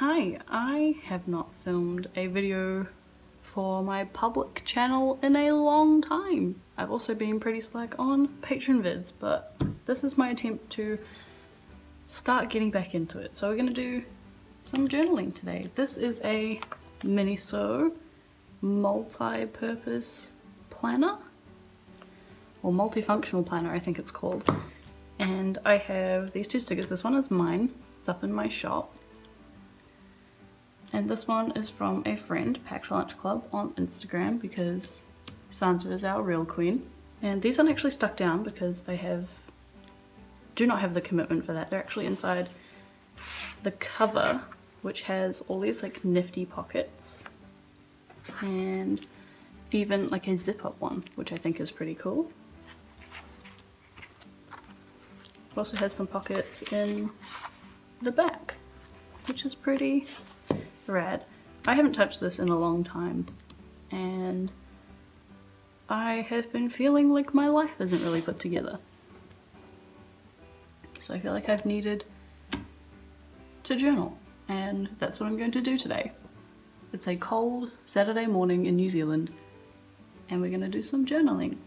Hi, I have not filmed a video for my public channel in a long time. I've also been pretty slack on Patreon vids, but this is my attempt to start getting back into it. So we're gonna do some journaling today. This is a miniso multi-purpose planner, or multifunctional planner I think it's called. And I have these two stickers. This one is mine, it's up in my shop. And this one is from a friend, Packed Lunch Club, on Instagram, because Sansa is our real queen. And these aren't actually stuck down because I do not have the commitment for that. They're actually inside the cover, which has all these like nifty pockets and even like a zip up one, which I think is pretty cool. It also has some pockets in the back, which is pretty rad. I haven't touched this in a long time and I have been feeling like my life isn't really put together. So I feel like I've needed to journal, and that's what I'm going to do today. It's a cold Saturday morning in New Zealand and we're going to do some journaling.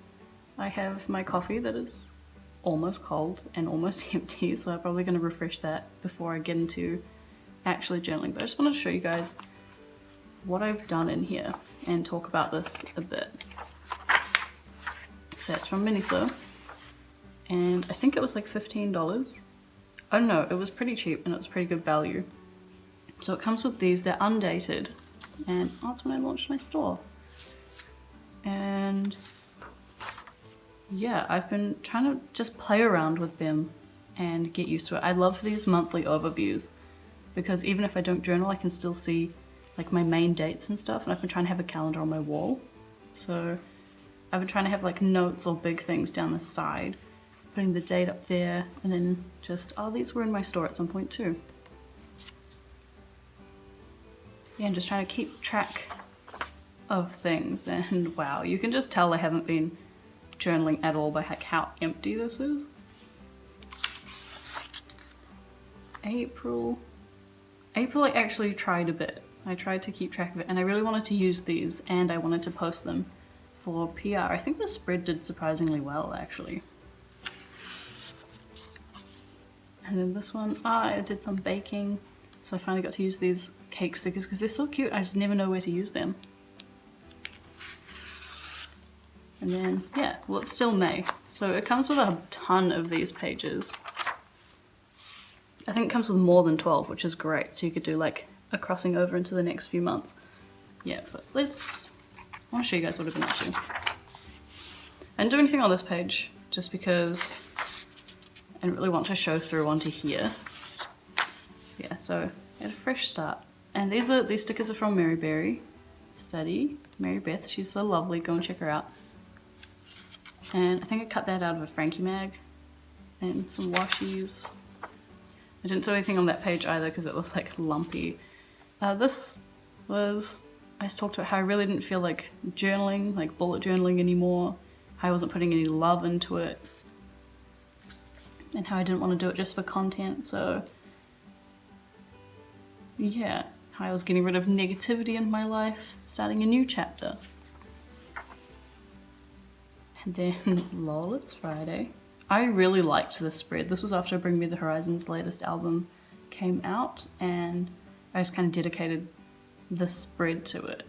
I have my coffee that is almost cold and almost empty, so I'm probably going to refresh that before I get into actually journaling, but I just wanted to show you guys what I've done in here and talk about this a bit. So it's from Miniso and I think it was like $15. I don't know, it was pretty cheap and it was pretty good value. So it comes with these, they're undated, and that's when I launched my store. And yeah, I've been trying to just play around with them and get used to it. I love these monthly overviews because even if I don't journal, I can still see like my main dates and stuff, and I've been trying to have a calendar on my wall. So I've been trying to have like notes or big things down the side, putting the date up there, and then just, oh, these were in my store at some point too. Yeah, I'm just trying to keep track of things, and wow, you can just tell I haven't been journaling at all by like how empty this is. April I actually tried a bit. I tried to keep track of it and I really wanted to use these and I wanted to post them for PR. I think the spread did surprisingly well actually. And then this one, I did some baking, so I finally got to use these cake stickers because they're so cute. I just never know where to use them. And then, yeah, well, it's still May, so it comes with a ton of these pages. I think it comes with more than 12, which is great, so you could do like a crossing over into the next few months. Yeah, but I want to show you guys what I've been up to. I didn't do anything on this page, just because I didn't really want to show through onto here. Yeah, so I had a fresh start. And these stickers are from Mary Berry Study. Mary Beth, she's so lovely, go and check her out. And I think I cut that out of a Frankie mag. And some washis. I didn't do anything on that page either because it was like lumpy. This was, I just talked about how I really didn't feel like journaling, like bullet journaling anymore. How I wasn't putting any love into it. And how I didn't want to do it just for content, so yeah. How I was getting rid of negativity in my life, starting a new chapter. And then, lol, it's Friday. I really liked this spread. This was after Bring Me the Horizon's latest album came out, and I just kind of dedicated the spread to it.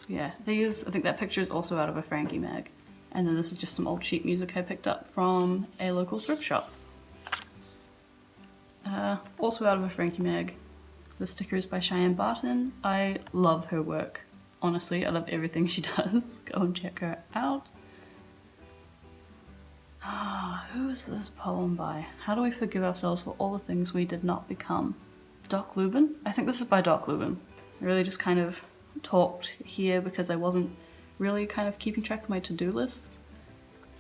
Yeah, I think that picture is also out of a Frankie mag. And then this is just some old sheet music I picked up from a local thrift shop. Also out of a Frankie mag. The sticker is by Cheyenne Barton. I love her work. Honestly, I love everything she does. Go and check her out. Who is this poem by? How do we forgive ourselves for all the things we did not become? Doc Lubin? I think this is by Doc Lubin. I really just kind of talked here because I wasn't really kind of keeping track of my to-do lists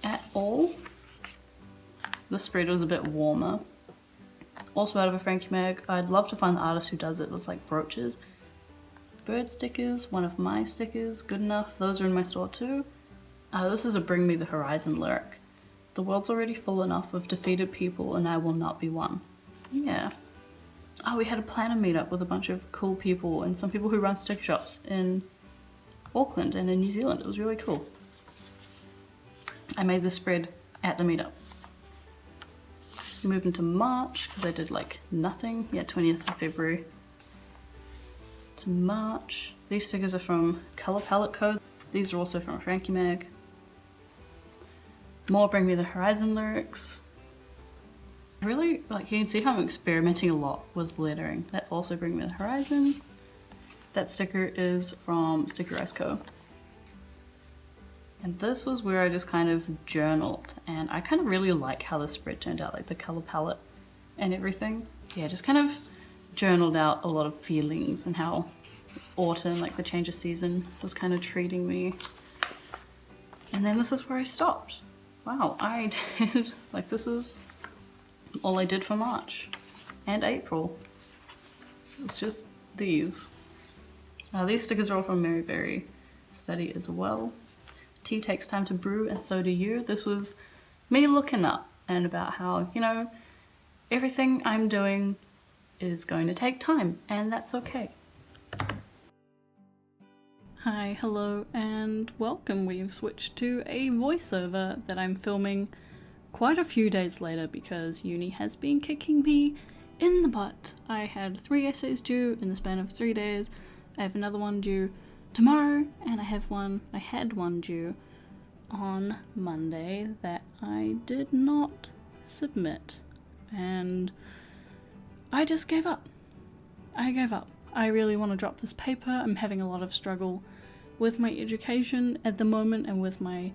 at all. The spread was a bit warmer. Also out of a Frankie mag. I'd love to find the artist who does it. There's like brooches. Bird stickers, one of my stickers, good enough. Those are in my store too. This is a Bring Me the Horizon lyric. The world's already full enough of defeated people and I will not be one. Yeah. Oh, we had a planner meetup with a bunch of cool people and some people who run sticker shops in Auckland and in New Zealand. It was really cool. I made this spread at the meetup. Moved into March because I did like nothing. Yeah, 20th of February to March. These stickers are from Color Palette Co. These are also from Frankie Mag. More Bring Me the Horizon lyrics. Really, like, you can see how I'm experimenting a lot with lettering. That's also Bring Me the Horizon. That sticker is from Stickerize Co. And this was where I just kind of journaled, and I kind of really like how the spread turned out, like the color palette and everything. Yeah, just kind of journaled out a lot of feelings and how autumn, like the change of season, was kind of treating me. And then this is where I stopped. Wow, I did, like, this is all I did for March and April. It's just these. These stickers are all from Mary Berry Study as well. Tea takes time to brew and so do you. This was me looking up and about how, you know, everything I'm doing is going to take time and that's okay. Hi, hello and welcome. We've switched to a voiceover that I'm filming quite a few days later because uni has been kicking me in the butt. I had 3 essays due in the span of 3 days. I have another one due tomorrow and I had one due on Monday that I did not submit, and I just gave up. I gave up. I really want to drop this paper. I'm having a lot of struggle with my education at the moment and with my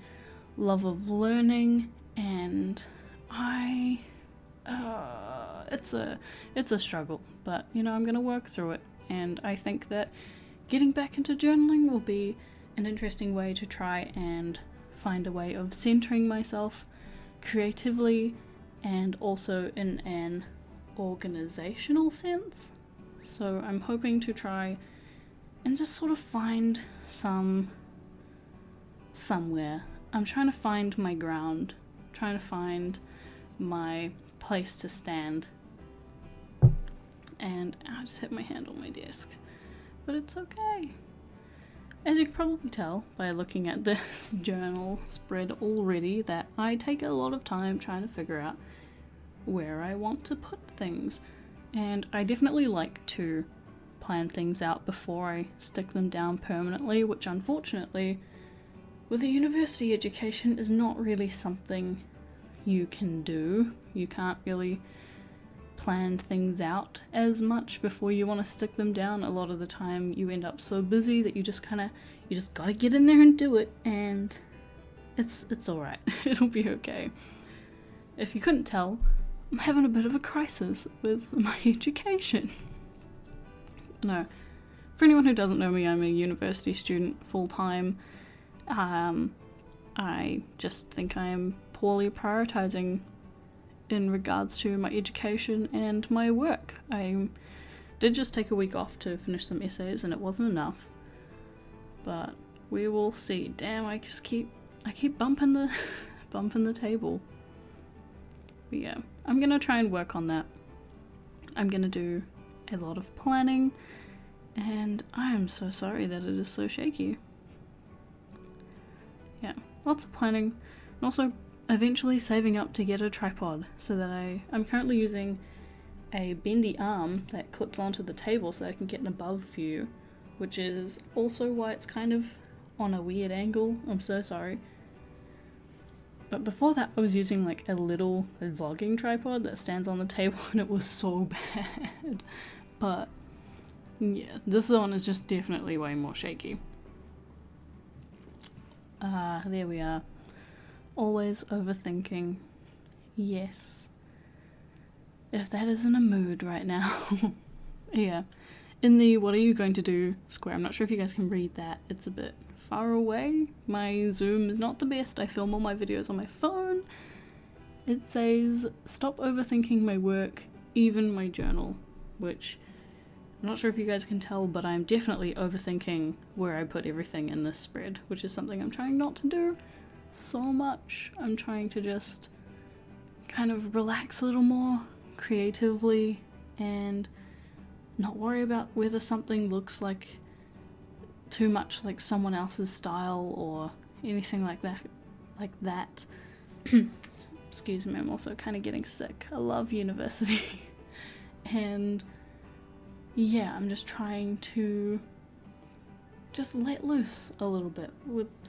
love of learning, and it's a struggle, but you know, I'm gonna work through it, and I think that getting back into journaling will be an interesting way to try and find a way of centering myself creatively and also in an organizational sense. So I'm hoping to try and just sort of find somewhere. I'm trying to find my ground, trying to find my place to stand. And I just hit my hand on my desk, but it's okay. As you can probably tell by looking at this journal spread already, that I take a lot of time trying to figure out where I want to put things. And I definitely like to plan things out before I stick them down permanently, which unfortunately with a university education is not really something you can do. You can't really plan things out as much before you want to stick them down. A lot of the time you end up so busy that you just gotta get in there and do it, and it's alright. It'll be okay. If you couldn't tell, I'm having a bit of a crisis with my education. No, for anyone who doesn't know me, I'm a university student full-time. I just think I am poorly prioritizing in regards to my education and my work. I did just take a week off to finish some essays and it wasn't enough, but we will see. Damn, I keep bumping the table. But yeah, I'm gonna try and work on that. I'm gonna do a lot of planning, and I am so sorry that it is so shaky. Yeah, lots of planning, and also eventually saving up to get a tripod so that I'm currently using a bendy arm that clips onto the table so I can get an above view, which is also why it's kind of on a weird angle. I'm so sorry. But before that I was using like a little vlogging tripod that stands on the table and it was so bad. But yeah, this one is just definitely way more shaky. There we are. Always overthinking. Yes. If that isn't a mood right now. Yeah. In the what are you going to do square, I'm not sure if you guys can read that. It's a bit far away. My Zoom is not the best. I film all my videos on my phone. It says, stop overthinking my work, even my journal, which I'm not sure if you guys can tell, but I'm definitely overthinking where I put everything in this spread, which is something I'm trying not to do so much. I'm trying to just kind of relax a little more creatively and not worry about whether something looks like too much like someone else's style or anything like that. Excuse me, I'm also kind of getting sick. I love university. And yeah, I'm just trying to just let loose a little bit with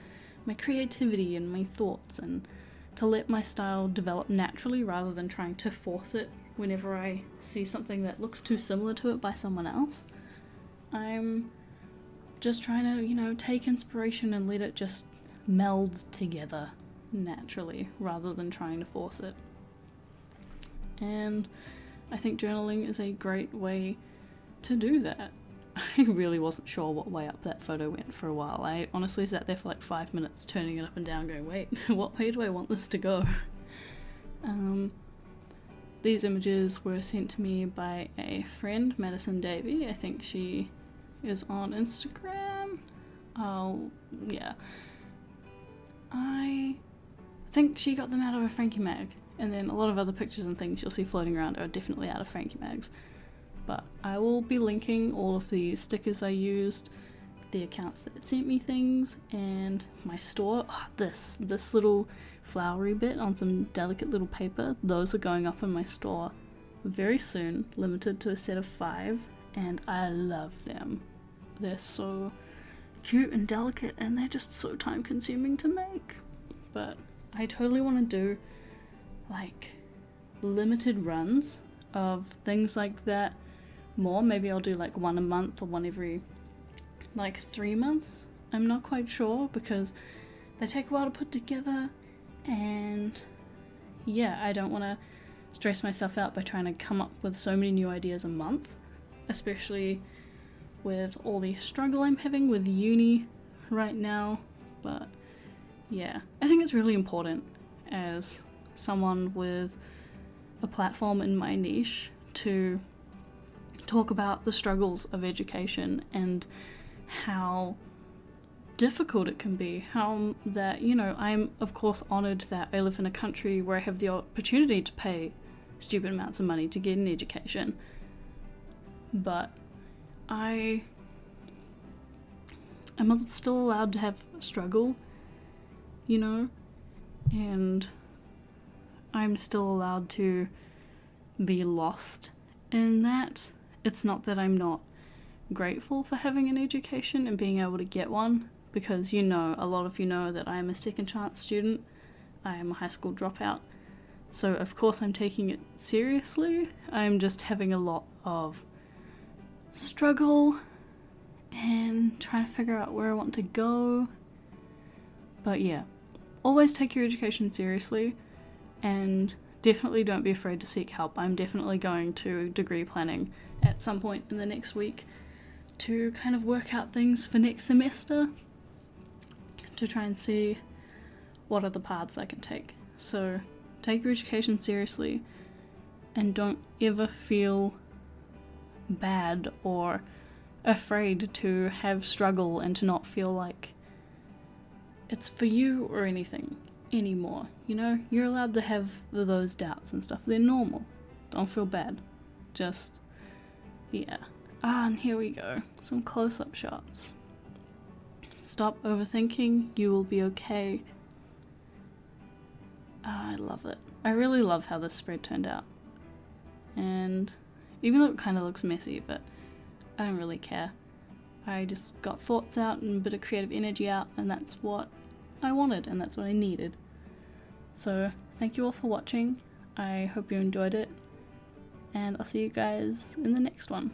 my creativity and my thoughts, and to let my style develop naturally rather than trying to force it whenever I see something that looks too similar to it by someone else. I'm just trying to, you know, take inspiration and let it just meld together naturally rather than trying to force it. And I think journaling is a great way to do that. I really wasn't sure what way up that photo went for a while. I honestly sat there for like 5 minutes turning it up and down going, wait, what way do I want this to go? These images were sent to me by a friend, Madison Davey. I think she is on Instagram. Yeah. I think she got them out of a Frankie mag, and then a lot of other pictures and things you'll see floating around are definitely out of Frankie mags. But I will be linking all of the stickers I used, the accounts that sent me things, and my store. Oh, this little flowery bit on some delicate little paper, those are going up in my store very soon, limited to a set of 5, and I love them. They're so cute and delicate, and they're just so time consuming to make. But I totally want to do like limited runs of things like that more. Maybe I'll do like one a month or one every like 3 months. I'm not quite sure because they take a while to put together, and yeah, I don't want to stress myself out by trying to come up with so many new ideas a month, especially with all the struggle I'm having with uni right now. But yeah, I think it's really important as someone with a platform in my niche to talk about the struggles of education and how difficult it can be. How that, you know, I'm of course honoured that I live in a country where I have the opportunity to pay stupid amounts of money to get an education, but I'm still allowed to have struggle, you know, and I'm still allowed to be lost in that. It's not that I'm not grateful for having an education and being able to get one, because, you know, a lot of you know that I am a second chance student. I am a high school dropout, so of course I'm taking it seriously. I'm just having a lot of struggle and trying to figure out where I want to go. But yeah, always take your education seriously, and definitely don't be afraid to seek help. I'm definitely going to degree planning at some point in the next week to kind of work out things for next semester, to try and see what other paths I can take. So take your education seriously, and don't ever feel bad or afraid to have struggle and to not feel like it's for you or anything anymore. You know, you're allowed to have those doubts and stuff. They're normal. Don't feel bad. Just, yeah. And here we go. Some close-up shots. Stop overthinking. You will be okay. I love it. I really love how this spread turned out. And even though it kind of looks messy, but I don't really care. I just got thoughts out and a bit of creative energy out, and that's what I wanted, and that's what I needed. So thank you all for watching. I hope you enjoyed it, and I'll see you guys in the next one.